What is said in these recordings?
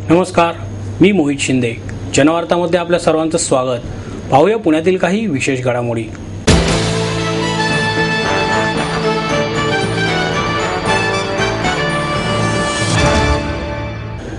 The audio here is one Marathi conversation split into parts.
नमस्कार, मी मोहित शिंदे. जनवार्तामध्ये आपल्या सर्वांचं स्वागत. पाहूया पुण्यातील काही विशेष घडामोडी.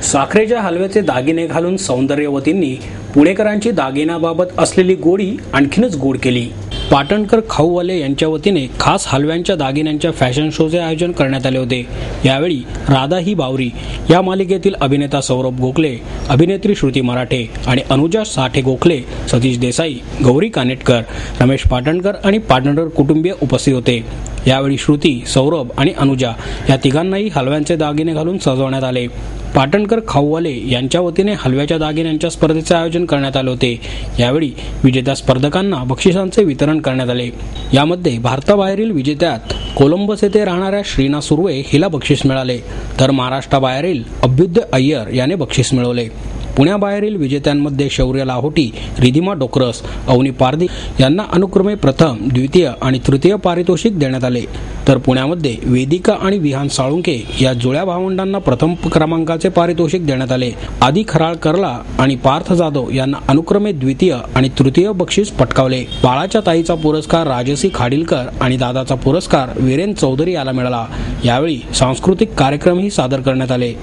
साखरेच्या हलव्याचे दागिने घालून सौंदर्यवतींनी पुणेकरांची दागिन्याबाबत असलेली गोडी आणखीनच गोड केली. पाटणकर खाऊवाले यांच्या वतीने खास हलव्यांच्या दागिन्यांच्या फॅशन शोचे आयोजन करण्यात आले होते. यावेळी राधा ही बावरी या मालिकेतील अभिनेता सौरभ गोखले, अभिनेत्री श्रुती मराठे आणि अनुजा साठे गोखले, सतीश देसाई, गौरी कानेटकर, रमेश पाटणकर आणि पाटणकर कुटुंबीय उपस्थित होते. यावेळी श्रुती, सौरभ आणि अनुजा या तिघांनाही हलव्यांचे दागिने घालून सजवण्यात आले. पाटणकर खाऊवाले यांच्या वतीने हलव्याच्या दागिन्यांच्या स्पर्धेचे आयोजन करण्यात आले होते. यावेळी विजेत्या स्पर्धकांना बक्षिसांचे वितरण करण्यात आले. यामध्ये भारताबाहेरील विजेत्यात कोलंबस येथे राहणाऱ्या श्रीना सुर्वे हिला बक्षीस मिळाले, तर महाराष्ट्राबाहेरील अभ्युदय अय्यर याने बक्षीस मिळवले. पुण्याबाहेरील विजेत्यांमध्ये शौर्य लाहोटी, रिधिमा डोकरस, अवनी पारदी यांना अनुक्रमे प्रथम, द्वितीय आणि तृतीय पारितोषिक देण्यात आले. तर पुण्यामध्ये वेदिका आणि विहान साळुंके या जुळ्या भावंडांना प्रथम क्रमांकाचे पारितोषिक देण्यात आले. आदी खराळकरला आणि पार्थ जाधव यांना अनुक्रमे द्वितीय आणि तृतीय बक्षीस पटकावले. बाळाच्या ताईचा पुरस्कार राजसी खाडीलकर आणि दादाचा पुरस्कार वीरेन चौधरी याला मिळाला. यावेळी सांस्कृतिक कार्यक्रमही सादर करण्यात आले.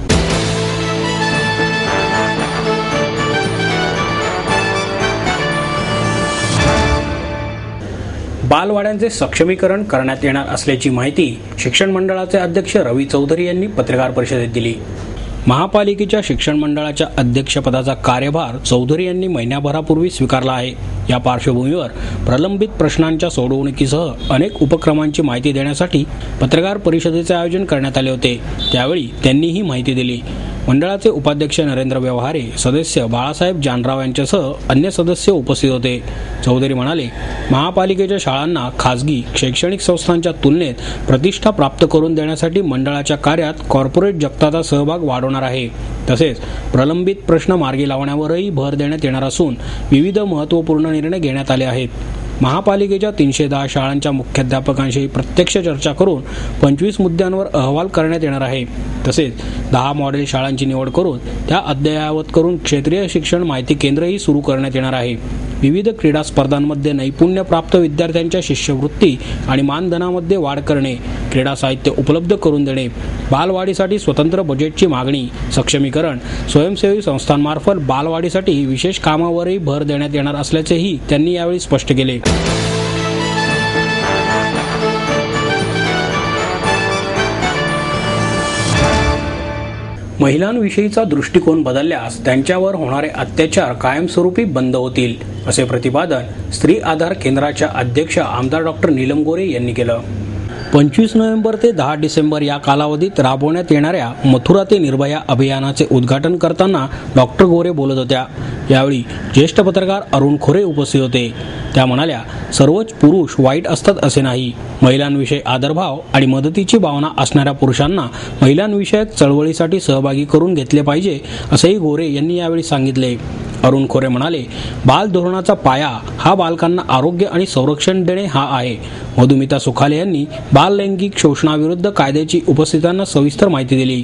बालवाड्यांचे सक्षमीकरण करण्यात येणार असल्याची माहिती शिक्षण मंडळाचे अध्यक्ष रवी चौधरी यांनी पत्रकार परिषदेत दिली. महापालिकेच्या शिक्षण मंडळाच्या अध्यक्षपदाचा कार्यभार चौधरी यांनी महिन्याभरापूर्वी स्वीकारला आहे. या पार्श्वभूमीवर प्रलंबित प्रश्नांच्या सोडवणुकीसह अनेक उपक्रमांची माहिती देण्यासाठी पत्रकार परिषदेचे आयोजन करण्यात आले होते. त्यावेळी त्यांनी ही माहिती दिली. मंडळाचे उपाध्यक्ष नरेंद्र व्यवहारे, सदस्य बाळासाहेब जानराव यांच्यासह अन्य सदस्य उपस्थित होते. चौधरी म्हणाले, महापालिकेच्या शाळांना खासगी शैक्षणिक संस्थांच्या तुलनेत प्रतिष्ठा प्राप्त करून देण्यासाठी मंडळाच्या कार्यात कॉर्पोरेट जगताचा सहभाग वाढवणार आहे. तसेच प्रलंबित प्रश्न मार्गी लावण्यावरही भर देण्यात येणार असून विविध महत्त्वपूर्ण निर्णय घेण्यात आले आहेत. महापालिकेच्या 310 शाळांच्या मुख्याध्यापकांशी प्रत्यक्ष चर्चा करून 25 मुद्द्यांवर अहवाल करण्यात येणार आहे. तसेच 10 मॉडेल शाळांची निवड करून त्या अद्ययावत करून क्षेत्रीय शिक्षण माहिती केंद्रही सुरू करण्यात येणार आहे. विविध क्रीडा स्पर्धांमध्ये नैपुण्य प्राप्त विद्यार्थ्यांच्या शिष्यवृत्ती आणि मानधनामध्ये वाढ करणे, क्रीडा साहित्य उपलब्ध करून देणे, बालवाडीसाठी स्वतंत्र बजेटची मागणी, सक्षमीकरण, स्वयंसेवी संस्थांमार्फत बालवाडीसाठी विशेष कामावरही भर देण्यात येणार असल्याचेही त्यांनी यावेळी स्पष्ट केले. महिलांविषयीचा दृष्टिकोन बदलल्यास त्यांच्यावर होणारे अत्याचार कायमस्वरूपी बंद होतील, असे प्रतिपादन स्त्री आधार केंद्राच्या अध्यक्ष आमदार डॉक्टर नीलम गोरे यांनी केलं. 25 नोव्हेंबर ते 10 डिसेंबर या कालावधीत राबवण्यात येणाऱ्या मथुरा ते निर्भया अभियानाचे उद्घाटन करताना डॉक्टर गोरे बोलत होत्या. यावेळी ज्येष्ठ पत्रकार अरुण खोरे उपस्थित होते. त्या म्हणाल्या, सर्वच पुरुष वाईट असतात असे नाही. महिलांविषयी आदरभाव आणि मदतीची भावना असणाऱ्या पुरुषांना महिलांविषयक चळवळीसाठी सहभागी करून घेतले पाहिजे, असेही गोरे यांनी यावेळी सांगितले. अरुण खोरे म्हणाले, बाल धोरणाचा पाया हा बालकांना आरोग्य आणि संरक्षण देणे हा आहे. मधुमिता सुखाले यांनी बाल लैंगिक शोषणाविरुद्ध कायद्याची उपस्थितांना सविस्तर माहिती दिली.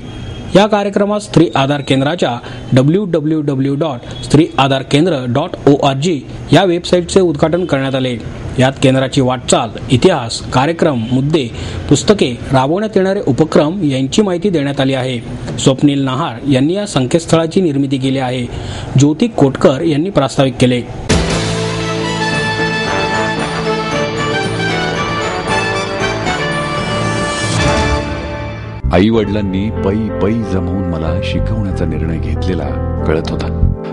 या कार्यक्रमात स्त्री आधार केंद्राच्या www.striaadharkendra.org या वेबसाईटचे उद्घाटन करण्यात आले. यात केंद्राची वाटचाल, इतिहास, कार्यक्रम, मुद्दे, पुस्तके, राबवण्यात येणारे उपक्रम यांची माहिती देण्यात आली आहे. स्वप्नील नहार यांनी या संकेतस्थळाची निर्मिती केली आहे. ज्योती कोटकर यांनी प्रास्ताविक केले. आई वडिलांनी पै जमवून मला शिकवण्याचा निर्णय घेतलेला कळत होता.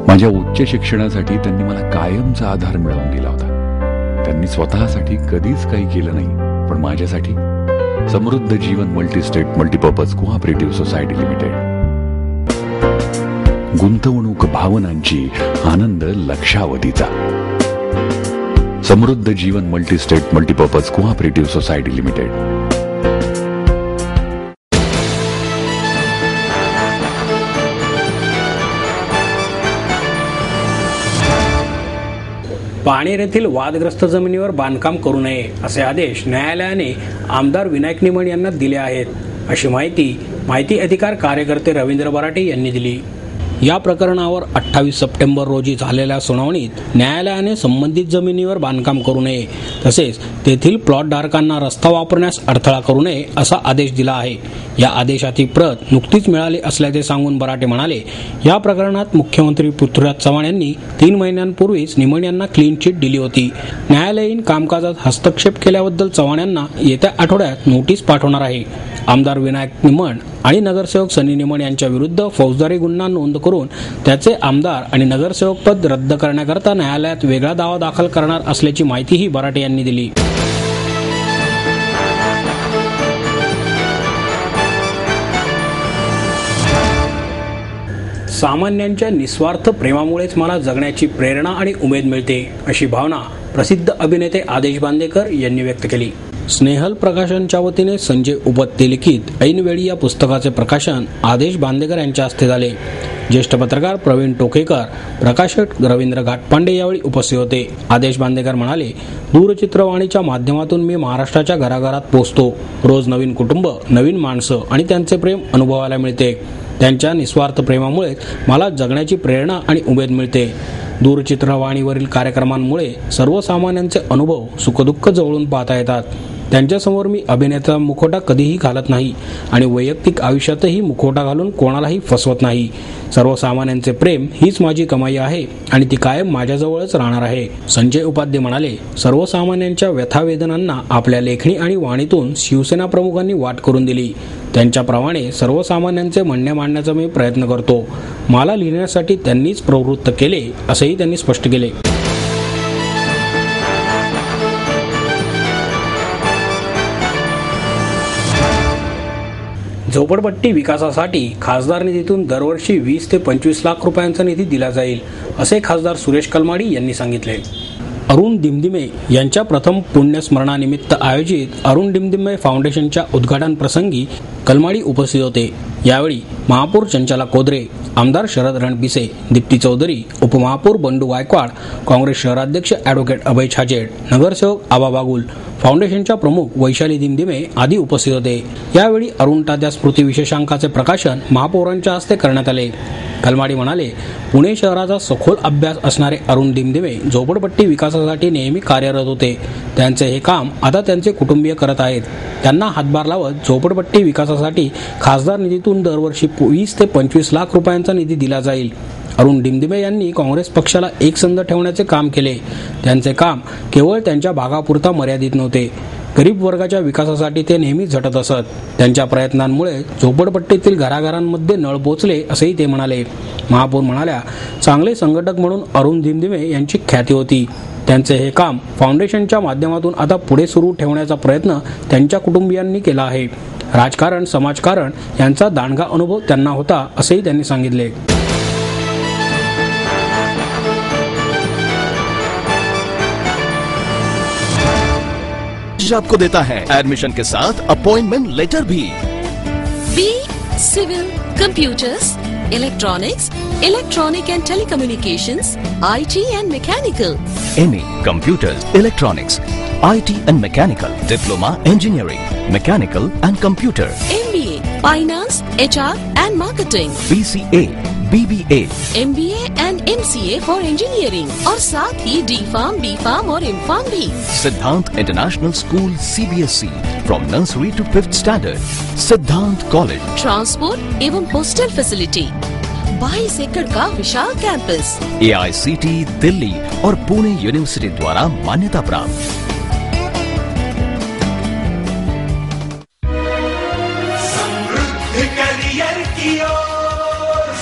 माझ्या उच्च शिक्षणासाठी त्यांनी मला कायमचा आधार मिळवून दिला होता. त्यांनी स्वतःसाठी कधीच काही केलं नाही, पण माझ्यासाठी Samruddha Jeevan multistate multipurpose cooperative society limited. गुंतवणूक भावनांची, आनंद लक्षावधीचा. Samruddha Jeevan multistate multipurpose cooperative society limited. Paner येथील वादग्रस्त जमिनीवर बांधकाम करू नये असे आदेश न्यायालयाने आमदार विनायक निमण यांना दिले आहेत, अशी माहिती अधिकार कार्यकर्ते रवींद्र बराटे यांनी दिली. या प्रकरणावर 28 सप्टेंबर रोजी झालेल्या सुनावणीत न्यायालयाने संबंधित जमिनीवर बांधकाम करू नये तसेच तेथील प्लॉटधारकांना रस्ता वापरण्यास अडथळा करू नये असा आदेश दिला आहे. या आदेशाची प्रत नुकतीच मिळाली असल्याचे सांगून बराटे म्हणाले, या प्रकरणात मुख्यमंत्री पृथ्वीराज चव्हाण यांनी 3 महिन्यांपूर्वीच निमण यांना क्लीन चिट दिली होती. न्यायालयीन कामकाजात हस्तक्षेप केल्याबद्दल चव्हाण यांना येत्या आठवड्यात नोटीस पाठवणार आहे. आमदार विनायक निमण आणि नगरसेवक सनी निमण यांच्या विरुद्ध फौजदारी गुन्हा नोंद करून त्याचे आमदार आणि नगरसेवक पद रद्द करण्याकरता न्यायालयात वेगळा दावा दाखल करणार असल्याची माहितीही बराटे यांनी दिली. सामान्यांच्या निस्वार्थ प्रेमामुळेच मला जगण्याची प्रेरणा आणि उमेद मिळते, अशी भावना प्रसिद्ध अभिनेते आदेश बांदेकर यांनी व्यक्त केली. स्नेहल प्रकाशनच्या वतीने संजय उपत्ते लिखित ऐनवेळी या पुस्तकाचे प्रकाशन आदेश बांदेकर यांच्या हस्ते झाले. ज्येष्ठ पत्रकार प्रवीण टोकेकर, प्रकाशक रवींद्र घाटपांडे यावेळी उपस्थित होते. आदेश बांदेकर म्हणाले, दूरचित्रवाणीच्या माध्यमातून मी महाराष्ट्राच्या घराघरात पोहोचतो. रोज नवीन कुटुंब, नवीन माणसं आणि त्यांचे प्रेम अनुभवायला मिळते. त्यांच्या निस्वार्थ प्रेमामुळे मला जगण्याची प्रेरणा आणि उमेद मिळते. दूरचित्रवाणीवरील कार्यक्रमांमुळे सर्वसामान्यांचे अनुभव सुखदुःख जवळून पाहता येतात. त्यांच्यासमोर मी अभिनेता मुखवटा कधीही घालत नाही आणि वैयक्तिक आयुष्यातही मुखवटा घालून कोणालाही फसवत नाही. सर्वसामान्यांचे प्रेम हीच माझी कमाई आहे आणि ती कायम माझ्याजवळच राहणार आहे. संजय उपाध्ये म्हणाले, सर्वसामान्यांच्या व्यथावेदनांना आपल्या लेखणी आणि वाणीतून शिवसेना प्रमुखांनी वाट करून दिली. त्यांच्याप्रमाणे सर्वसामान्यांचे म्हणणे मांडण्याचा मी प्रयत्न करतो. मला लिहिण्यासाठी त्यांनीच प्रवृत्त केले, असंही त्यांनी स्पष्ट केले. झोपडपट्टी विकासासाठी खासदार निधीतून दरवर्षी 20 ते 25 लाख रुपयांचा निधी दिला जाईल, असे खासदार सुरेश कलमाडी यांनी सांगितले. अरुण डिमडिमे यांच्या प्रथम पुण्यस्मरणानिमित्त आयोजित अरुण डिमडिमे फाउंडेशनच्या उद्घाटन प्रसंगी कलमाडी उपस्थित होते. यावेळी महापौर चंचला कोदरे, आमदार शरद रणपिसे, दीप्ती चौधरी, उपमहापौर बंडू गायकवाड, काँग्रेस शहराध्यक्ष ॲडव्होकेट अभय छाजेड, नगरसेवक आबा बागुल, फाउंडेशनच्या प्रमुख वैशाली दिमदिमे आदी उपस्थित होते. यावेळी अरुण तात्या स्मृती विशेषांकाचे प्रकाशन महापौरांच्या हस्ते करण्यात आले. कलमाडी म्हणाले, पुणे शहराचा सखोल अभ्यास असणारे अरुण डिमडिमे झोपडपट्टी विकासासाठी नेहमी कार्यरत होते. त्यांचे हे काम आता त्यांचे कुटुंबीय करत आहेत. त्यांना हातभार लावत झोपडपट्टी विकासासाठी खासदार निधीतून दरवर्षी 20 ते 25 लाख रुपयांचा निधी दिला जाईल. अरुण डिमडिमे यांनी काँग्रेस पक्षाला एकसंध ठेवण्याचे काम केले. त्यांचे काम केवळ त्यांच्या भागापुरता मर्यादित नव्हते. गरीब वर्गाच्या विकासासाठी ते नेहमी झटत असत. त्यांच्या प्रयत्नांमुळे झोपडपट्टीतील घराघरांमध्ये नळ पोचले, असेही ते म्हणाले. महापौर म्हणाल्या, चांगले संघटक म्हणून अरुण डिमडिमे यांची ख्याती होती. त्यांचे हे काम फाउंडेशनच्या माध्यमातून आता पुढे सुरू ठेवण्याचा प्रयत्न त्यांच्या कुटुंबियांनी केला आहे. राजकारण, समाजकारण यांचा दांडगा अनुभव त्यांना होता, असेही त्यांनी सांगितले. आपको देता है एडमिशन के साथ अपॉइंटमेंट लेटर भी. B civil, computers, electronics, electronic and telecommunications, IT and mechanical. MA Computers, Electronics, IT and Mechanical, Diploma Engineering, Mechanical and Computer. MBA Finance, HR and Marketing. BCA, BBA, MBA and MCA for Engineering और साथ ही D.Pharm, B.Pharm और M.Pharm भी. Siddhant International School CBSE from nursery to 5th standard. Siddhant College. Transport एवं हॉस्टल फैसिलिटी. 22 एकड़ का विशाल कैंपस. AICT दिल्ली और पुणे यूनिवर्सिटी द्वारा मान्यता प्राप्त. समृद्ध करियर की ओर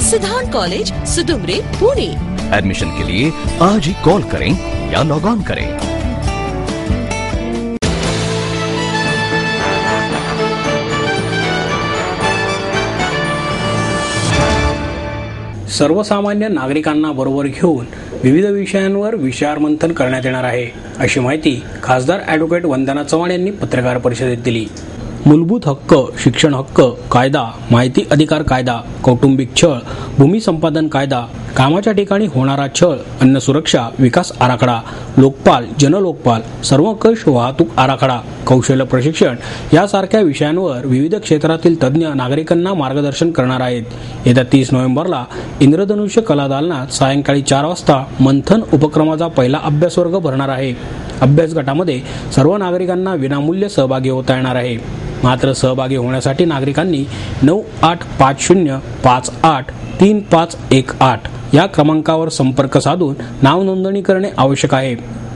सिद्धांत कॉलेज, सुदुमरे, पुणे. एडमिशन के लिए आज ही कॉल करें या लॉग ऑन करें. सर्वसामान्य नागरिकांना बरोबर घेऊन विविध विषयांवर विचारमंथन करण्यात येणार आहे, अशी माहिती खासदार ॲडव्होकेट वंदना चव्हाण यांनी पत्रकार परिषदेत दिली. मूलभूत हक्क, शिक्षण हक्क कायदा, माहिती अधिकार कायदा, कौटुंबिक छळ, भूमी संपादन कायदा, कामाच्या ठिकाणी होणारा छळ, अन्न सुरक्षा विकास आराखडा, लोकपाल, जनलोकपाल, सर्वंकष वाहतूक आराखडा, कौशल्य प्रशिक्षण यासारख्या विषयांवर विविध क्षेत्रातील तज्ज्ञ नागरिकांना मार्गदर्शन करणार आहेत. येत्या 30 नोव्हेंबरला इंद्रधनुष्य कला दालनात सायंकाळी 4 वाजता मंथन उपक्रमाचा पहिला अभ्यास वर्ग भरणार आहे. अभ्यास गटामध्ये सर्व नागरिकांना विनामूल्य सहभागी होता येणार आहे. मात्र सहभागी होण्यासाठी नागरिकांनी 9850583518 या क्रमांकावर संपर्क साधून नाव नोंदणी करणे आवश्यक आहे.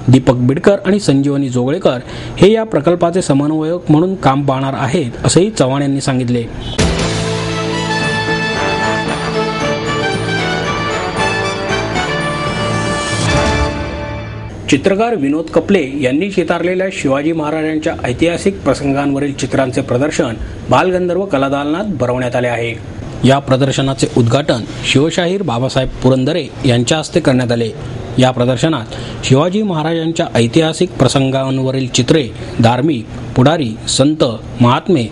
दीपक बिडकर आणि संजीवनी जोगळेकर हे या प्रकल्पाचे समन्वयक म्हणून काम पाहणार आहेत, असेही चव्हाण यांनी सांगितले. चित्रकार विनोद कपले यांनी चितारलेल्या शिवाजी महाराजांच्या ऐतिहासिक प्रसंगांवरील चित्रांचे प्रदर्शन बालगंधर्व कलादालनात भरवण्यात आले आहे. या प्रदर्शनाचे उद्घाटन शिवशाहीर बाबासाहेब पुरंदरे यांच्या हस्ते करण्यात आले. या प्रदर्शनात शिवाजी महाराजांच्या ऐतिहासिक प्रसंगांवरील चित्रे, धार्मिक, पुढारी, संत, महात्मे,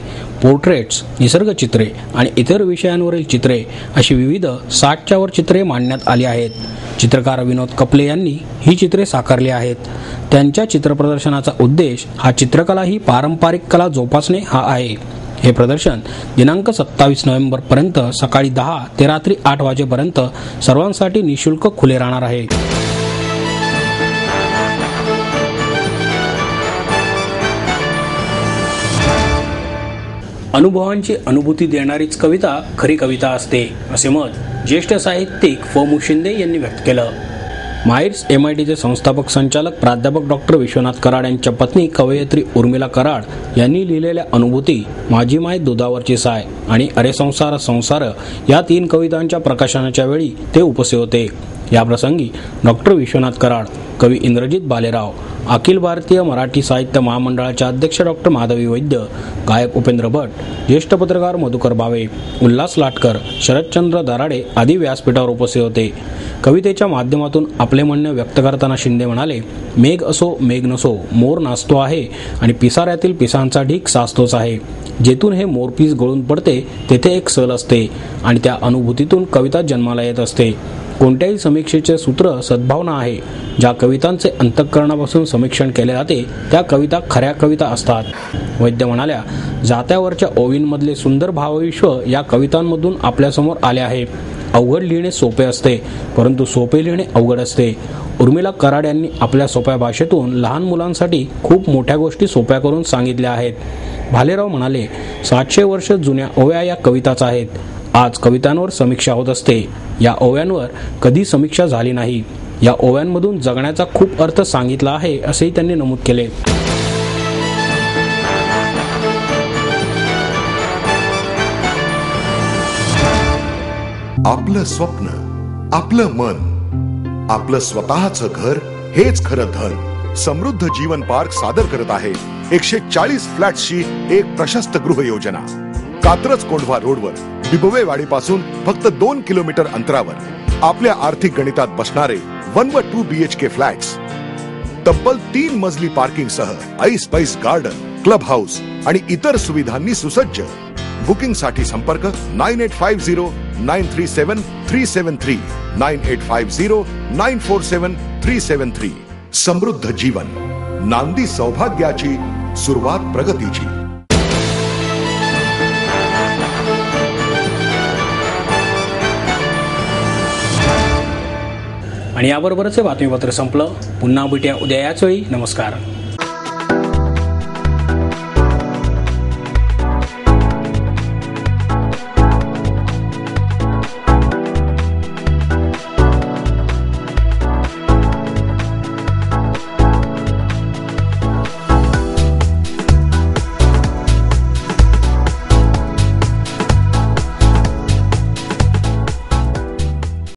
पोर्ट्रेट्स, निसर्गचित्रे आणि इतर विषयांवरील चित्रे अशी विविध 60च्या वर चित्रे मांडण्यात आली आहेत. चित्रकार विनोद कपले यांनी ही चित्रे साकारली आहेत. त्यांच्या चित्रप्रदर्शनाचा उद्देश हा चित्रकला ही पारंपरिक कला जोपासणे हा आहे. हे प्रदर्शन दिनांक 27 नोव्हेंबर पर्यंत सकाळी 10 ते रात्री 8 वाजेपर्यंत सर्वांसाठी निशुल्क खुले राहणार आहे. अनुभवांची अनुभूती देणारीच कविता खरी कविता असते, असे मत ज्येष्ठ साहित्यिक फ. मु. शिंदे यांनी व्यक्त केलं. माईर्स MITचे संस्थापक संचालक प्राध्यापक डॉक्टर विश्वनाथ कराड यांच्या पत्नी कवयित्री उर्मिला कराड यांनी लिहिलेल्या अनुभूती, माझी माय दुधावरची साय आणि अरे संसार संसार या 3 कवितांच्या प्रकाशनाच्या वेळी ते उपस्थित होते. या प्रसंगी डॉक्टर विश्वनाथ कराड, कवी इंद्रजित बालेराव, अखिल भारतीय मराठी साहित्य महामंडळाचे अध्यक्ष डॉक्टर माधवी वैद्य, गायक उपेंद्र भट, ज्येष्ठ पत्रकार मधुकर भावे, उल्हास लाटकर, शरदचंद्र दराडे आदी व्यासपीठावर उपस्थित होते. कवितेच्या माध्यमातून आपले म्हणणे व्यक्त करताना शिंदे म्हणाले, मेघ असो मेघ नसो, मोर नाचतो आहे आणि पिसाऱ्यातील पिसांचा ढीक साचतोच आहे. जेथून हे मोरपीस गळून पडते तेथे एक सल असते आणि त्या अनुभूतीतून कविता जन्माला येत असते. कोणत्याही समीक्षेचे सूत्र सद्भावना आहे. ज्या कवितांचे अंतःकरणापासून समीक्षण केले जाते त्या कविता खऱ्या कविता असतात. वैद्य म्हणाल्या, जात्यावरच्या ओवींमधले सुंदर भावविश्व या कवितांमधून आपल्यासमोर आले आहे. अवघड लिहिणे सोपे असते, परंतु सोपे लिहिणे अवघड असते. उर्मिला कराड यांनी आपल्या सोप्या भाषेतून लहान मुलांसाठी खूप मोठ्या गोष्टी सोप्या करून सांगितल्या आहेत. भालेराव म्हणाले, 700 वर्ष जुन्या ओव्या या कविताच आहेत. आज कवितांवर समीक्षा होत असते. या ओव्यांवर कधी समीक्षा झाली नाही. या ओव्यांमधून जगण्याचा खूप अर्थ सांगितला आहे, असेही त्यांनी नमूद केले. आपलं स्वप्न, आपलं मन, आपलं स्वतःचं घर हेच खरं धन. समृद्ध जीवन पार्क सादर करत आहे 140 फ्लॅट्सची एक प्रशस्त गृह योजना. कात्रज कोंढवा रोडवर बिबवेवाडीपासून फक्त 2 किलोमीटर अंतरावर आपल्या आर्थिक गणितात बसणारे 1 व 2 BHK फ्लॅट्स. तब्बल 3 मजली पार्किंग सह ऐस गार्डन, क्लब हाऊस आणि इतर सुविधांनी सुसज्ज. बुकिंग साठी संपर्क 9850937373 9850947373. समृद्ध जीवन, नांदी सौभाग्याची, सुरुवात प्रगतीची. आणि याबरोबरच हे बातमीपत्र संपलं. पुन्हा भेटूया उद्या याच वेळी. नमस्कार.